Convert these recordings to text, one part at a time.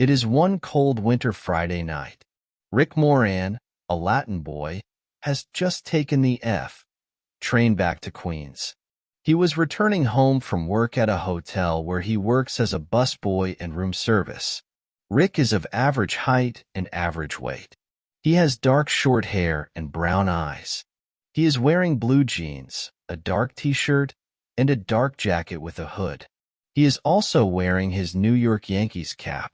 It is one cold winter Friday night. Rick Moran, a Latin boy, has just taken the train back to Queens. He was returning home from work at a hotel where he works as a busboy and room service. Rick is of average height and average weight. He has dark short hair and brown eyes. He is wearing blue jeans, a dark t-shirt, and a dark jacket with a hood. He is also wearing his New York Yankees cap.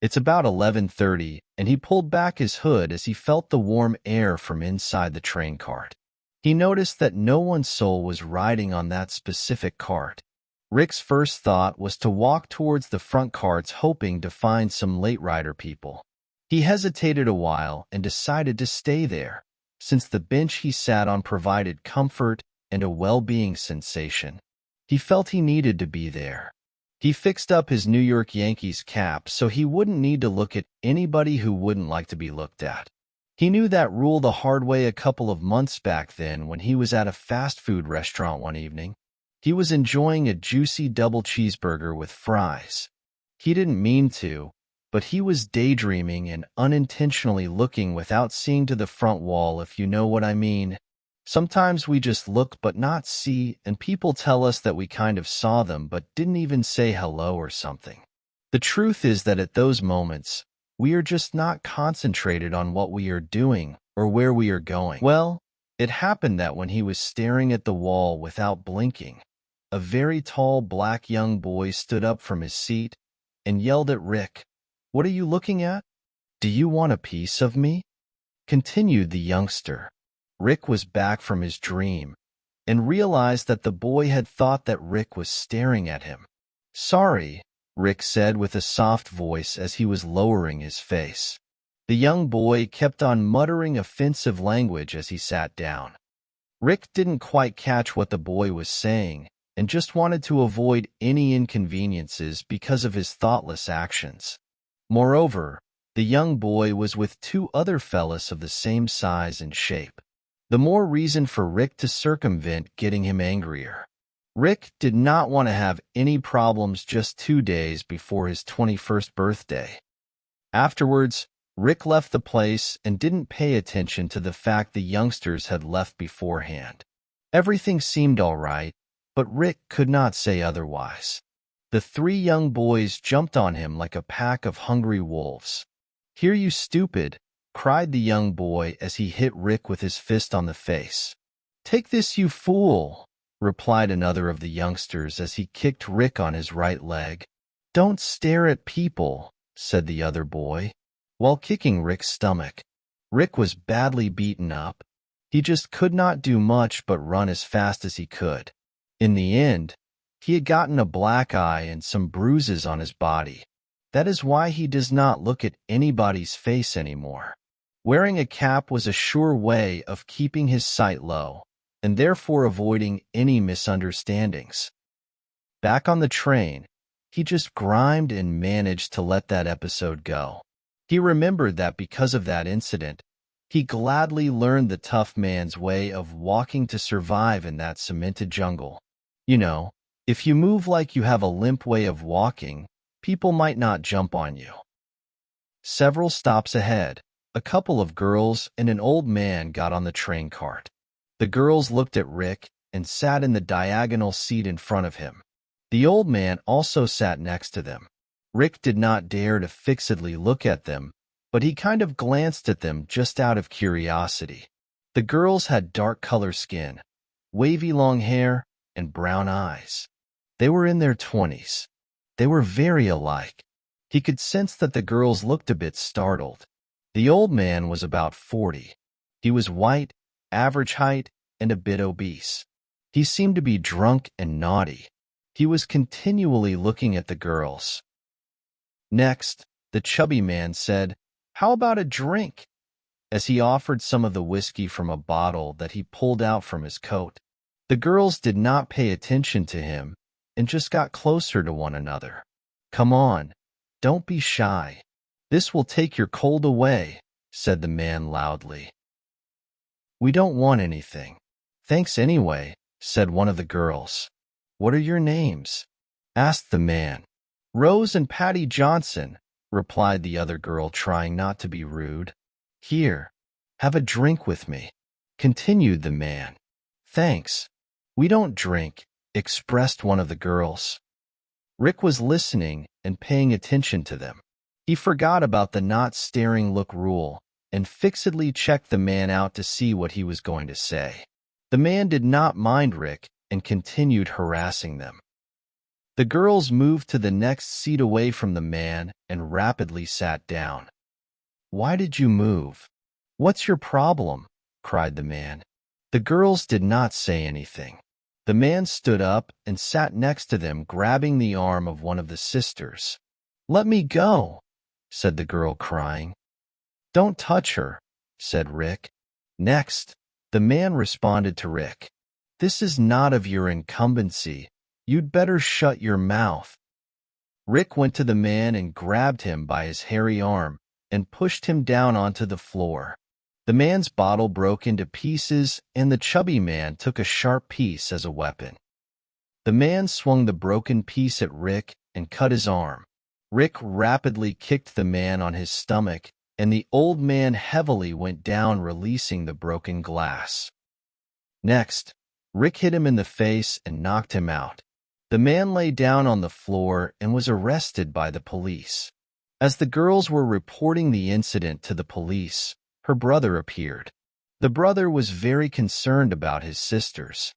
It's about 11:30, and he pulled back his hood as he felt the warm air from inside the train cart. He noticed that no one's soul was riding on that specific cart. Rick's first thought was to walk towards the front carts, hoping to find some late rider people. He hesitated a while and decided to stay there, since the bench he sat on provided comfort and a well-being sensation. He felt he needed to be there. He fixed up his New York Yankees cap so he wouldn't need to look at anybody who wouldn't like to be looked at. He knew that rule the hard way a couple of months back then when he was at a fast food restaurant one evening. He was enjoying a juicy double cheeseburger with fries. He didn't mean to, but he was daydreaming and unintentionally looking without seeing to the front wall, if you know what I mean. Sometimes we just look but not see, and people tell us that we kind of saw them but didn't even say hello or something. The truth is that at those moments, we are just not concentrated on what we are doing or where we are going. Well, it happened that when he was staring at the wall without blinking, a very tall black young boy stood up from his seat and yelled at Rick, "What are you looking at? Do you want a piece of me?" Continued the youngster. Rick was back from his dream and realized that the boy had thought that Rick was staring at him. "Sorry," Rick said with a soft voice as he was lowering his face. The young boy kept on muttering offensive language as he sat down. Rick didn't quite catch what the boy was saying and just wanted to avoid any inconveniences because of his thoughtless actions. Moreover, the young boy was with two other fellas of the same size and shape. The more reason for Rick to circumvent getting him angrier. Rick did not want to have any problems just 2 days before his 21st birthday. Afterwards, Rick left the place and didn't pay attention to the fact the youngsters had left beforehand. Everything seemed all right, but Rick could not say otherwise. The three young boys jumped on him like a pack of hungry wolves. "Here, you stupid!" cried the young boy as he hit Rick with his fist on the face. "Take this, you fool!" replied another of the youngsters as he kicked Rick on his right leg. "Don't stare at people," said the other boy, while kicking Rick's stomach. Rick was badly beaten up. He just could not do much but run as fast as he could. In the end, he had gotten a black eye and some bruises on his body. That is why he does not look at anybody's face anymore. Wearing a cap was a sure way of keeping his sight low, and therefore avoiding any misunderstandings. Back on the train, he just grimed and managed to let that episode go. He remembered that because of that incident, he gladly learned the tough man's way of walking to survive in that cemented jungle. You know, if you move like you have a limp way of walking, people might not jump on you. Several stops ahead, a couple of girls and an old man got on the train cart. The girls looked at Rick and sat in the diagonal seat in front of him. The old man also sat next to them. Rick did not dare to fixedly look at them, but he kind of glanced at them just out of curiosity. The girls had dark color skin, wavy long hair, and brown eyes. They were in their 20s. They were very alike. He could sense that the girls looked a bit startled. The old man was about 40. He was white, average height, and a bit obese. He seemed to be drunk and naughty. He was continually looking at the girls. Next, the chubby man said, "How about a drink?" as he offered some of the whiskey from a bottle that he pulled out from his coat. The girls did not pay attention to him and just got closer to one another. "Come on, don't be shy. This will take your cold away," said the man loudly. "We don't want anything." "Thanks anyway," said one of the girls. "What are your names?" asked the man. "Rose and Patty Johnson," replied the other girl, trying not to be rude. Here, have a drink with me, continued the man. Thanks. We don't drink, expressed one of the girls. Rick was listening and paying attention to them. He forgot about the not staring look rule and fixedly checked the man out to see what he was going to say. The man did not mind Rick and continued harassing them. The girls moved to the next seat away from the man and rapidly sat down. Why did you move? What's your problem? Cried the man. The girls did not say anything. The man stood up and sat next to them, grabbing the arm of one of the sisters. Let me go, said the girl, crying. Don't touch her, said Rick. Next, the man responded to Rick. This is not of your incumbency. You'd better shut your mouth. Rick went to the man and grabbed him by his hairy arm and pushed him down onto the floor. The man's bottle broke into pieces, and the chubby man took a sharp piece as a weapon. The man swung the broken piece at Rick and cut his arm. Rick rapidly kicked the man on his stomach, and the old man heavily went down, releasing the broken glass. Next, Rick hit him in the face and knocked him out. The man lay down on the floor and was arrested by the police. As the girls were reporting the incident to the police, her brother appeared. The brother was very concerned about his sisters.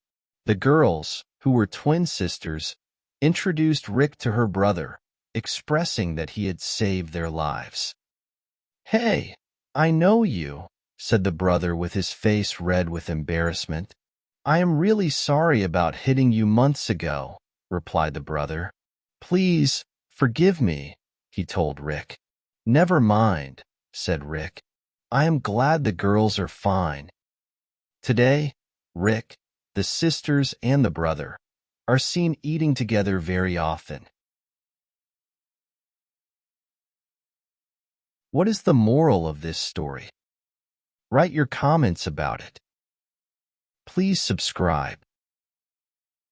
The girls, who were twin sisters, introduced Rick to her brother, expressing that he had saved their lives. Hey, I know you, said the brother with his face red with embarrassment. I am really sorry about hitting you months ago, replied the brother. Please, forgive me, he told Rick. Never mind, said Rick. I am glad the girls are fine. Today, Rick, the sisters, and the brother are seen eating together very often. What is the moral of this story? Write your comments about it. Please subscribe.